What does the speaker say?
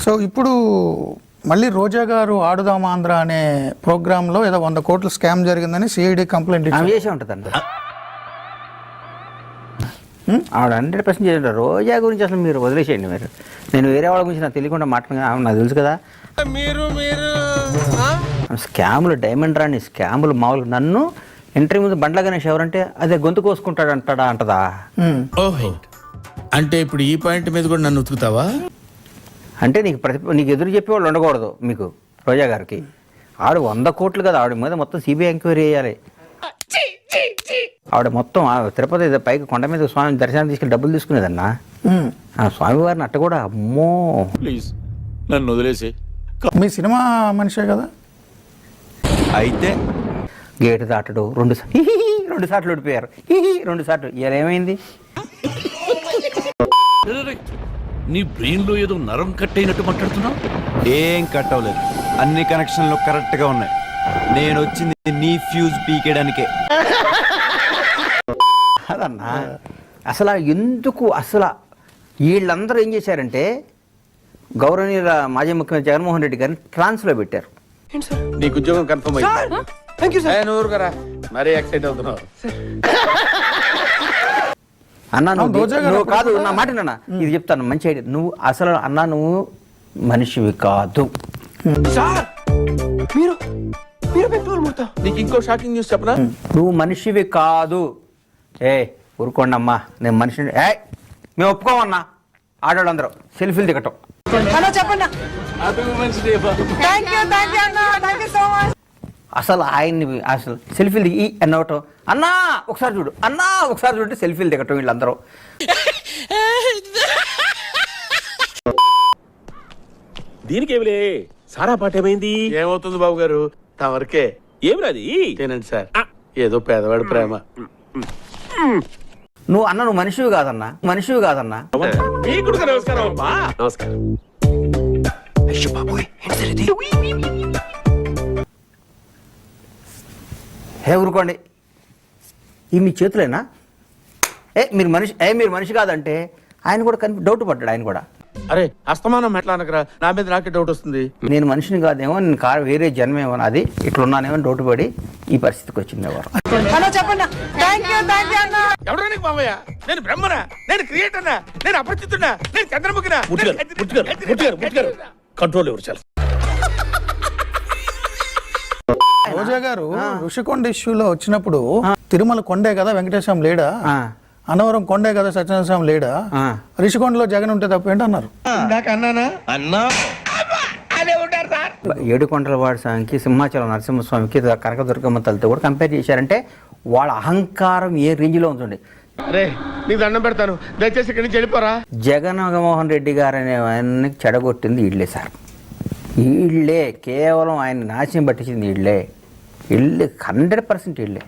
So ఇప్పుడు మళ్ళీ రోజా గారు ఆడుదాం ఆంధ్ర అనే ప్రోగ్రాంలో ఏదో 100 కోట్ల స్కామ్ జరిగిందని సిఐడి కంప్లైంట్ ఇచ్చారు. చేసే ఉంటుందండి ఆవిడ 100% చేయండి. రోజా గురించి అసలు మీరు వదిలేసేయండి. మీరు నేను వేరే వాళ్ళ గురించి నాకు తెలియకుండా మాట్లాడుతున్నా, నాకు తెలుసు కదా. మీరు స్కాములు, డైమండ్ రాని స్కాములు మామూలుగా నన్ను ఎంట్రీ ముందు బండ్ల గణేష్ ఎవరంటే అదే గొంతు కోసుకుంటాడు అంటదా. ఓహో, అంటే ఇప్పుడు ఈ పాయింట్ మీద కూడా నన్ను ఉతుకుతావా? అంటే నీకు ఎదురు చెప్పేవాళ్ళు ఉండకూడదు మీకు. రోజా గారికి ఆవిడ 100 కోట్లు కదా, ఆవిడ మీద మొత్తం సిబిఐ ఎంక్వైరీ చేయాలి. ఆవిడ మొత్తం తిరుపతి పైకి కొండ మీద స్వామి దర్శనం తీసుకెళ్ళి డబ్బులు తీసుకునేదన్నా. ఆ స్వామివారిని అట్ట కూడా అమ్మో. ప్లీజ్ నన్ను వదిలేసి. మీ సినిమా మనిషే కదా అయితే గేటు దాటడు 2 సార్లు ఓడిపోయారు. 2 సార్లు ఇలా ఏమైంది? నీ బ్రెయిన్ లో ఏదో నరం కట్టయినట్టు మాట్లాడుతున్నావు. ఏం కట్ అవ్వలేదు, అన్ని కనెక్షన్లు కరెక్ట్ గా ఉన్నాయి. నేను వచ్చింది నీ ఫ్యూజ్ పీకేయడానికే. అదన్నా అసలు ఎందుకు అసలు వీళ్ళందరూ ఏం చేశారంటే గౌరవనీయుల మాజీ ముఖ్యమంత్రి జగన్మోహన్ రెడ్డి గారిని ట్రాన్స్లో పెట్టారు. నీకు ఉద్యోగం కన్ఫర్మ్ అయ్యింది. మరీ ఎక్సైట్ అవుతున్నావు. అన్నా నువ్వు కాదు, నా మాట నాన్న, ఇది చెప్తాను మంచి ఐడియా. నువ్వు అసలు అన్నా నువ్వు మనిషివి కాదు. నీకు ఇంకో షాకింగ్ న్యూస్ చెప్పనా? నువ్వు మనిషివి కాదు. ఊరుకోండమ్మా, నేను మనిషిని. మేము ఒప్పుకోమన్నా. ఆడవాళ్ళందరూ సెల్ఫీలు దిగటం. అసలు ఆయన్ని అసలు సెల్ఫీలు దిగి అన్నవటం. అన్నా ఒకసారి చూడు, అన్నా ఒకసారి చూడంటే సెల్ఫీలు దిగటం వీళ్ళందరూ. దీనికి ఏమిలే, సారా పాట ఏమైంది? ఏమవుతుంది బాబు గారు, తమరికే ఏమి రాది తినండి సార్. ఏదో పేదవాడి ప్రేమ. నువ్వు మనిషివి కాదన్నా, మనిషివి కాదన్నా. మీకు కూడా నమస్కారం అమ్మా. నమస్కారం. ఊరుకోండి, ఈ మీ చేతులేనా? మీరు మనిషి కాదంటే ఆయన కూడా డౌట్ పడ్డాడు. ఆయన కూడా అరే అస్తమానం ఎట్లా అనకరా, నా మీద నాకే డౌట్ వస్తుంది. నేను మనిషిని కాదేమో, నేను వేరే జన్మేమో, అది ఇట్లున్నానేమో డౌట్ పడి ఈ పరిస్థితికి వచ్చింది. ఎవరు ఎవడానికి మామయ్య? నేను బ్రహ్మనా, నేను క్రియేటర్నా, నేను అపరిచితున్నా, నేను చంద్రముఖినా? కంట్రోల్ ఎవరు చాలా. రోజా గారు ఋషికొండ ఇష్యూలో వచ్చినప్పుడు తిరుమల కొండే కదా వెంకటేశ్వరం లేడా, అనవరం కొండే కదా సత్యనారాయణ స్వామి లేడా, ఋషికొండలో జగన్ ఉంటే తప్పేంటి అన్నారు. ఏడుకొండలవాడి స్వామికి, సింహాచలం నరసింహస్వామికి, కనకదుర్గమ్మ తల్లితో కూడా కంపేర్ చేశారంటే వాళ్ళ అహంకారం ఏ రేంజ్లో ఉంటుంది. నీకు దండం పెడతాను, దయచేసి ఇక్కడి నుంచి వెళ్ళిపోరా. జగన్మోహన్ రెడ్డి గారు అనే ఆయన్ని చెడగొట్టింది వీళ్ళే సార్. వీళ్ళే కేవలం ఆయన నాశనం పట్టించింది వీళ్ళే 100% వీళ్ళే.